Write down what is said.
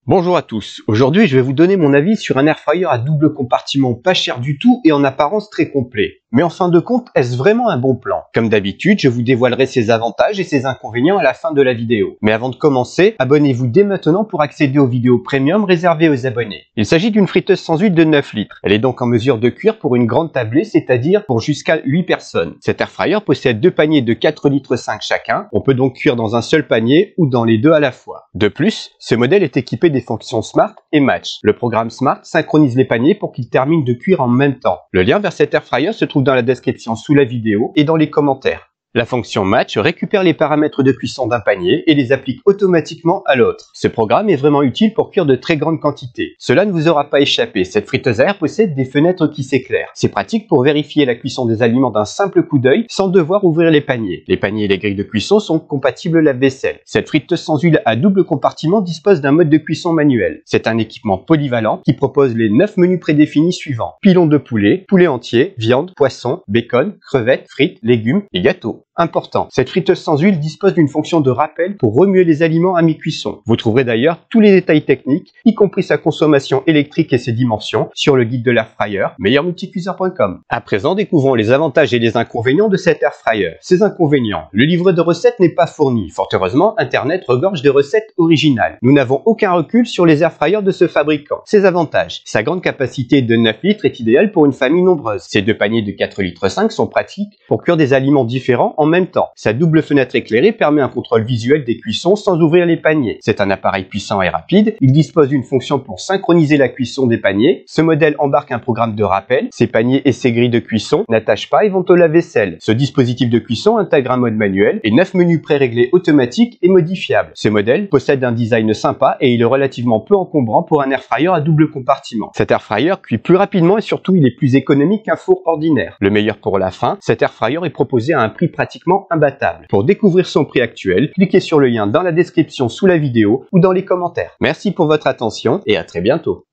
Bonjour à tous, aujourd'hui je vais vous donner mon avis sur un airfryer à double compartiment pas cher du tout et en apparence très complet. Mais en fin de compte, est-ce vraiment un bon plan? Comme d'habitude, je vous dévoilerai ses avantages et ses inconvénients à la fin de la vidéo. Mais avant de commencer, abonnez-vous dès maintenant pour accéder aux vidéos premium réservées aux abonnés. Il s'agit d'une friteuse sans huile de 9 litres. Elle est donc en mesure de cuire pour une grande tablée, c'est-à-dire pour jusqu'à 8 personnes. Cet airfryer possède deux paniers de 4,5 litres chacun. On peut donc cuire dans un seul panier ou dans les deux à la fois. De plus, ce modèle est équipé des fonctions Smart et Match. Le programme Smart synchronise les paniers pour qu'ils terminent de cuire en même temps. Le lien vers cet airfryer se trouve dans la description sous la vidéo et dans les commentaires. La fonction Match récupère les paramètres de cuisson d'un panier et les applique automatiquement à l'autre. Ce programme est vraiment utile pour cuire de très grandes quantités. Cela ne vous aura pas échappé, cette friteuse à air possède des fenêtres qui s'éclairent. C'est pratique pour vérifier la cuisson des aliments d'un simple coup d'œil sans devoir ouvrir les paniers. Les paniers et les grilles de cuisson sont compatibles lave-vaisselle. Cette friteuse sans huile à double compartiment dispose d'un mode de cuisson manuel. C'est un équipement polyvalent qui propose les 9 menus prédéfinis suivants: pilon de poulet, poulet entier, viande, poisson, bacon, crevettes, frites, légumes et gâteaux. Important, cette friteuse sans huile dispose d'une fonction de rappel pour remuer les aliments à mi-cuisson. Vous trouverez d'ailleurs tous les détails techniques, y compris sa consommation électrique et ses dimensions, sur le guide de l'airfryer, meilleurmulticuiseur.com. À présent, découvrons les avantages et les inconvénients de cet airfryer. Ses inconvénients: le livret de recettes n'est pas fourni. Fort heureusement, Internet regorge de recettes originales. Nous n'avons aucun recul sur les airfryers de ce fabricant. Ses avantages: sa grande capacité de 9 litres est idéale pour une famille nombreuse. Ses deux paniers de 4,5 litres sont pratiques pour cuire des aliments différents en même temps. Sa double fenêtre éclairée permet un contrôle visuel des cuissons sans ouvrir les paniers. C'est un appareil puissant et rapide. Il dispose d'une fonction pour synchroniser la cuisson des paniers. Ce modèle embarque un programme de rappel. Ses paniers et ses grilles de cuisson n'attachent pas et vont au lave-vaisselle. Ce dispositif de cuisson intègre un mode manuel et 9 menus pré-réglés automatiques et modifiables. Ce modèle possède un design sympa et il est relativement peu encombrant pour un airfryer à double compartiment. Cet airfryer cuit plus rapidement et surtout il est plus économique qu'un four ordinaire. Le meilleur pour la fin, cet airfryer est proposé à un prix pratiquement imbattable. Pour découvrir son prix actuel, cliquez sur le lien dans la description sous la vidéo ou dans les commentaires. Merci pour votre attention et à très bientôt.